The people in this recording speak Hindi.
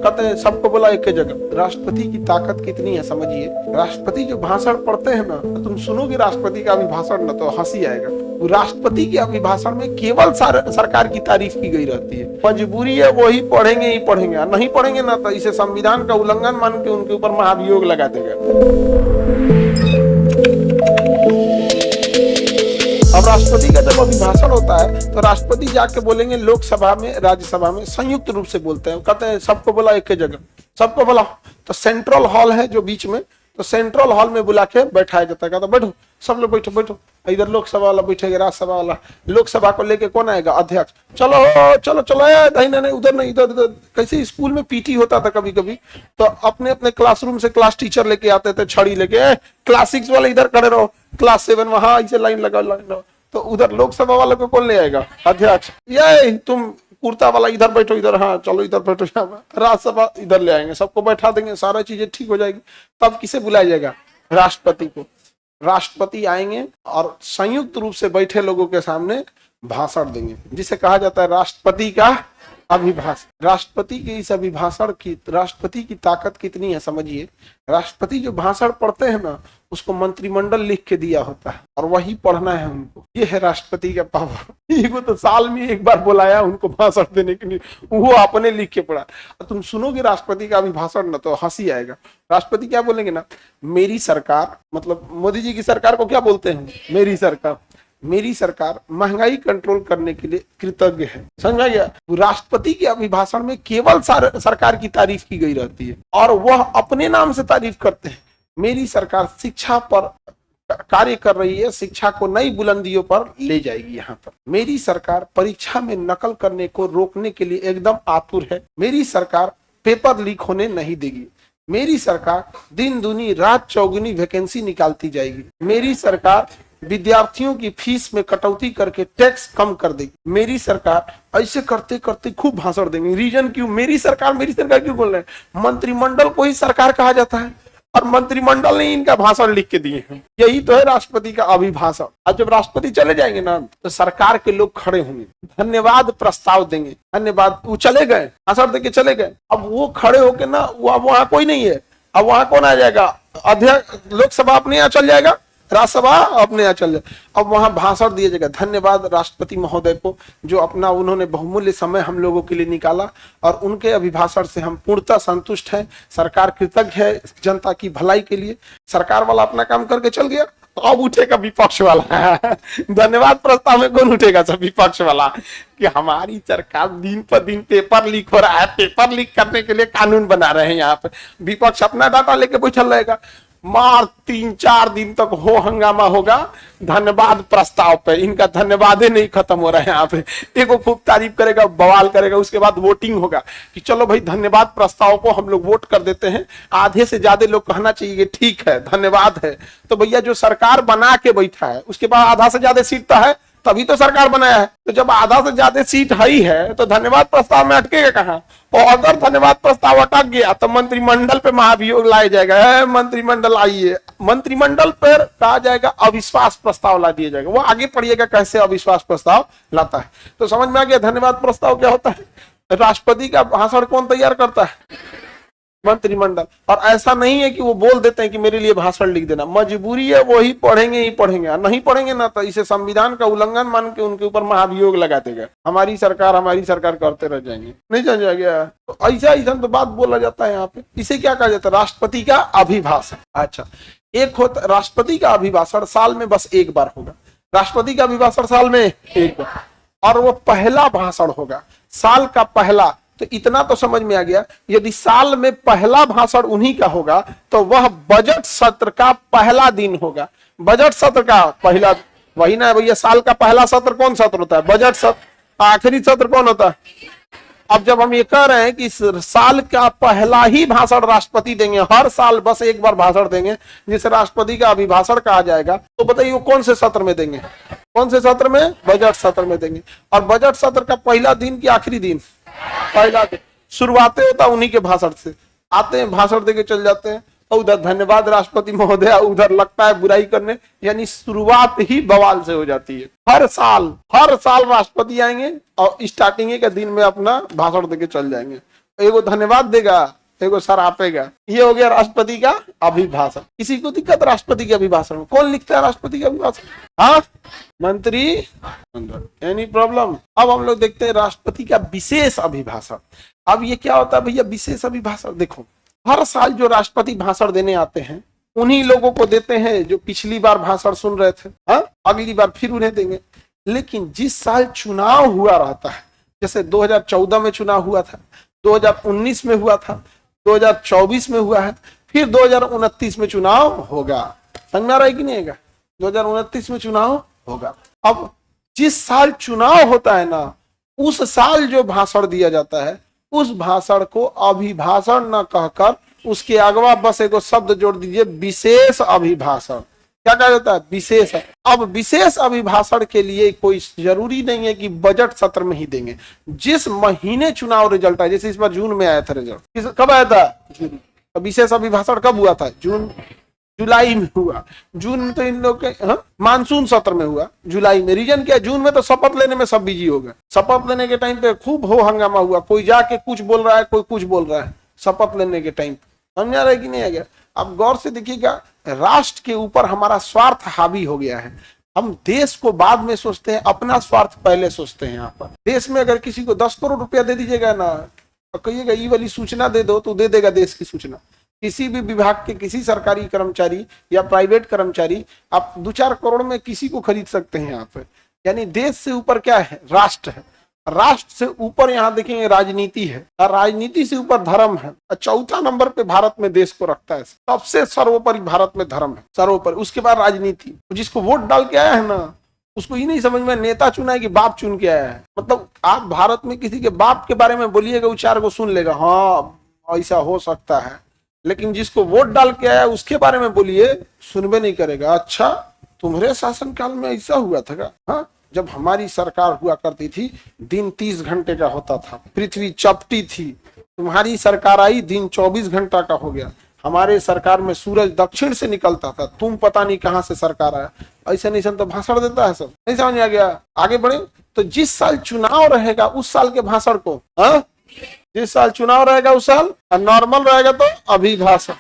कहते हैं सबको बोला एक ही जगह। राष्ट्रपति की ताकत कितनी है समझिए। राष्ट्रपति जो भाषण पढ़ते हैं ना, तो तुम सुनोगे राष्ट्रपति का अभिभाषण ना, तो हंसी आएगा। राष्ट्रपति के अभिभाषण में केवल सरकार की तारीफ की गई रहती है। मजबूरी है वही पढ़ेंगे ही पढ़ेंगे, नहीं पढ़ेंगे ना तो इसे संविधान का उल्लंघन मान के उनके ऊपर महाभियोग लगा देगा। अब राष्ट्रपति का जब अभिभाषण होता है तो राष्ट्रपति जाके बोलेंगे लोकसभा में, राज्यसभा में संयुक्त रूप से बोलते हैं। कहते हैं सबको बोला एक ही जगह, सबको बोला। तो सेंट्रल हॉल है जो बीच में, तो सेंट्रल हॉल में बुला के बैठाया जाता है। कहता बैठो, सब लोग बैठो बैठो। इधर लोकसभा वाला बैठेगा, राज्यसभा वाला। लोकसभा को लेके कौन आएगा? अध्यक्ष। चलो चलो चलो, नहीं उधर नहीं, इधर इधर। कैसे स्कूल में पीटी होता था कभी कभी, तो अपने अपने क्लासरूम से क्लास टीचर लेके आते थे, छड़ी लेके। क्लास 6 वाले इधर खड़े रहो, क्लास 7 वहां ऐसे लाइन लगाओ। तो उधर लोकसभा वाले को कौन ले आएगा? अध्यक्ष। ये तुम कुर्ता वाला इधर बैठो, इधर, हाँ चलो इधर बैठो। राज्यसभा इधर ले आएंगे, सबको बैठा देंगे, सारा चीजें ठीक हो जाएगी। तब किसे बुलाया जाएगा? राष्ट्रपति को। राष्ट्रपति आएंगे और संयुक्त रूप से बैठे लोगों के सामने भाषण देंगे, जिसे कहा जाता है राष्ट्रपति का अभिभाषण। राष्ट्रपति के इस अभिभाषण की, राष्ट्रपति की ताकत कितनी है समझिए। राष्ट्रपति जो भाषण पढ़ते हैं ना, उसको मंत्रिमंडल लिख के दिया होता है और वही पढ़ना है उनको। ये है राष्ट्रपति का पावर। वो तो साल में एक बार बुलाया उनको भाषण देने के लिए, वो अपने लिख के पढ़ा। तुम सुनोगे राष्ट्रपति का अभिभाषण ना, तो हंसी आएगा। राष्ट्रपति क्या बोलेंगे ना, मेरी सरकार, मतलब मोदी जी की सरकार को क्या बोलते हैं? मेरी सरकार। मेरी सरकार महंगाई कंट्रोल करने के लिए कृतज्ञ है। समझ में आ गया? राष्ट्रपति के अभिभाषण में केवल सरकार की तारीफ की गई रहती है और वह अपने नाम से तारीफ करते हैं। मेरी सरकार शिक्षा पर कार्य कर रही है, शिक्षा को नई बुलंदियों पर ले जाएगी। यहाँ पर मेरी सरकार परीक्षा में नकल करने को रोकने के लिए एकदम आतुर है। मेरी सरकार पेपर लीक होने नहीं देगी। मेरी सरकार दिन दूनी रात चौगुनी वैकेंसी निकालती जाएगी। मेरी सरकार विद्यार्थियों की फीस में कटौती करके टैक्स कम कर देगी। मेरी सरकार, ऐसे करते करते खूब भाषण देंगे। रीजन क्यों? मेरी सरकार क्यों बोल रहे हैं? मंत्रिमंडल को ही सरकार कहा जाता है और मंत्रिमंडल ने इनका भाषण लिख के दिए हैं। यही तो है राष्ट्रपति का अभिभाषण। अब जब राष्ट्रपति चले जाएंगे ना, तो सरकार के लोग खड़े होंगे, धन्यवाद प्रस्ताव देंगे। धन्यवाद, वो चले गए, भाषण देके चले गए। अब वो खड़े होके ना, वहां कोई नहीं है। अब वहां कौन आ जाएगा? अध्यक्ष। लोकसभा अपने यहाँ चल जाएगा, राज्यसभा अपने यहाँ चल जाए। अब वहां भाषण दिया जाएगा, धन्यवाद राष्ट्रपति महोदय को, जो अपना उन्होंने बहुमूल्य समय हम लोगों के लिए निकाला और उनके अभिभाषण से हम पूर्णतः संतुष्ट हैं। सरकार कृतज्ञ है जनता की भलाई के लिए। सरकार वाला अपना काम करके चल गया, अब उठेगा विपक्ष वाला। धन्यवाद प्रस्ताव में कौन उठेगा? सब विपक्ष वाला, कि हमारी सरकार दिन पर दिन पेपर लीक हो रहा है, पेपर लीक करने के लिए कानून बना रहे हैं। यहाँ पे विपक्ष अपना डाटा लेके बैठल रहेगा। मार 3-4 दिन तक हो हंगामा होगा धन्यवाद प्रस्ताव पे। इनका धन्यवाद ही नहीं खत्म हो रहा है। यहाँ पे एगो खूब तारीफ करेगा, बवाल करेगा, उसके बाद वोटिंग होगा कि चलो भाई धन्यवाद प्रस्ताव को हम लोग वोट कर देते हैं। आधे से ज्यादा लोग कहना चाहिए ठीक है, धन्यवाद है। तो भैया जो सरकार बना के बैठा है, उसके बाद आधा से ज्यादा सीट तो है, तभी तो सरकार बनाया है। तो जब आधा से ज्यादा सीट ही है, तो धन्यवाद प्रस्ताव में अटकेगा कहाँ? और अगर धन्यवाद प्रस्ताव अटक गया तो मंत्रिमंडल पे महाभियोग लाया जाएगा। मंत्रिमंडल आइए, मंत्रिमंडल पर कहा जाएगा अविश्वास प्रस्ताव ला दिया जाएगा। वो आगे पढ़िएगा कैसे अविश्वास प्रस्ताव लाता है। तो समझ में आ गया धन्यवाद प्रस्ताव क्या होता है। राष्ट्रपति का भाषण कौन तैयार करता है? मंत्रिमंडल। और ऐसा नहीं है कि वो बोल देते हैं कि मेरे लिए भाषण लिख देना। मजबूरी है वही पढ़ेंगे ही पढ़ेंगे, नहीं पढ़ेंगे ना तो इसे संविधान का उल्लंघन मान के उनके ऊपर महाभियोग लगा देगा। हमारी सरकार करते रह जाएंगे। नहीं समझ गया? तो ऐसा तो बात बोला जाता है यहाँ पे। इसे क्या कहा जाता है? राष्ट्रपति का अभिभाषण। अच्छा, एक होता राष्ट्रपति का अभिभाषण साल में बस एक बार होगा। राष्ट्रपति का अभिभाषण साल में एक बार, और वो पहला भाषण होगा, साल का पहला। तो इतना तो समझ में आ गया, यदि साल में पहला भाषण उन्हीं का होगा तो वह बजट सत्र का पहला दिन होगा। बजट सत्र का पहला, वही ना भैया, साल का पहला सत्र कौन सत्र होता है? बजट सत्र। आखिरी सत्र कौन होता है? अब जब हम ये कह रहे हैं कि साल का पहला ही भाषण राष्ट्रपति देंगे, हर साल बस एक बार भाषण देंगे जिसे राष्ट्रपति का अभिभाषण कहा जाएगा, तो बताइए वो कौन से सत्र में देंगे? कौन से सत्र में? बजट सत्र में देंगे। और बजट सत्र का पहला दिन कि आखिरी दिन? पहला दिन। शुरुआतें होता उन्हीं के भाषण से, आते हैं भाषण देके चल जाते हैं, और उधर धन्यवाद राष्ट्रपति महोदय, उधर लगता है बुराई करने। यानी शुरुआत ही बवाल से हो जाती है। हर साल राष्ट्रपति आएंगे और स्टार्टिंग के दिन में अपना भाषण देके चल जाएंगे। एगो धन्यवाद देगा, एगो सरापेगा। ये हो गया राष्ट्रपति का अभिभाषण। किसी को दिक्कत राष्ट्रपति के अभिभाषण में? कौन लिखता है राष्ट्रपति का अभिभाषण? हाँ, मंत्री, एनी प्रॉब्लम? अब हम लोग देखते हैं राष्ट्रपति का विशेष अभिभाषण। अब ये क्या होता है भैया विशेष अभिभाषण? देखो, हर साल जो राष्ट्रपति भाषण देने आते हैं उन्हीं लोगों को देते हैं जो पिछली बार भाषण सुन रहे थे। हाँ, अगली बार फिर उन्हें देंगे। लेकिन जिस साल चुनाव हुआ रहता है, जैसे 2014 में चुनाव हुआ था, 2019 में हुआ था, 2024 में हुआ है, फिर 2029 में चुनाव होगा। समझ में आ रहा है कि नहीं होगा? 2029 में चुनाव होगा। अब जिस साल चुनाव होता है ना, उस साल जो भाषण दिया जाता है उस भाषण को अभिभाषण न कहकर उसके अगवा बस एक शब्द जोड़ दीजिए, विशेष अभिभाषण। क्या कहा जाता है? विशेष। अब विशेष अभिभाषण के लिए कोई जरूरी नहीं है कि बजट सत्र में ही देंगे। जिस महीने चुनाव रिजल्ट आया, जैसे इस बार जून में आया था रिजल्ट, कब आया था? जून। विशेष अभिभाषण कब हुआ था? जून जुलाई में हुआ। जून में तो इन लोग के मानसून सत्र में हुआ, जुलाई में। रीजन क्या? जून में तो शपथ लेने में सब बिजी हो गए। शपथ लेने के टाइम पे खूब हो हंगामा हुआ, कोई जाके कुछ बोल रहा है, कोई कुछ बोल रहा है शपथ लेने के टाइम। समझ आ रहा है कि नहीं आ गया? अब गौर से देखिएगा, राष्ट्र के ऊपर हमारा स्वार्थ हावी हो गया है। हम देश को बाद में सोचते हैं, अपना स्वार्थ पहले सोचते हैं। यहाँ पर देश में अगर किसी को 10 करोड़ रुपया दे दीजिएगा ना, तो कहिएगा ये वाली सूचना दे दो, तो दे देगा देश की सूचना। किसी भी विभाग के किसी सरकारी कर्मचारी या प्राइवेट कर्मचारी, आप 2-4 करोड़ में किसी को खरीद सकते हैं यहाँ पे। यानी देश से ऊपर क्या है? राष्ट्र है। राष्ट्र से ऊपर यहाँ देखेंगे राजनीति है, और राजनीति से ऊपर धर्म है। चौथा नंबर पे भारत में देश को रखता है। सबसे सर्वोपरि भारत में धर्म है, सर्वोपरि। उसके बाद राजनीति। जिसको वोट डाल के आया है ना, उसको ये नहीं समझ में नेता चुना है कि बाप चुन के आया है। मतलब आप भारत में किसी के बाप के बारे में बोलिएगा, वो 4 को सुन लेगा, हाँ ऐसा हो सकता है। लेकिन जिसको वोट डाल के आया उसके बारे में बोलिए, सुनबे नहीं करेगा। अच्छा, तुम्हारे शासनकाल में ऐसा हुआ था? हाँ, जब हमारी सरकार हुआ करती थी, दिन 30 घंटे का होता था, पृथ्वी चपटी थी। तुम्हारी सरकार आई, दिन 24 घंटा का हो गया। हमारे सरकार में सूरज दक्षिण से निकलता था, तुम पता नहीं कहां से सरकार आया। ऐसा नहीं तो भाषण देता है सब। नहीं समझ आ गया? आगे बढ़े तो जिस साल चुनाव रहेगा उस साल के भाषण को, जिस साल चुनाव रहेगा उस साल, नॉर्मल रहेगा तो अभिभाषण।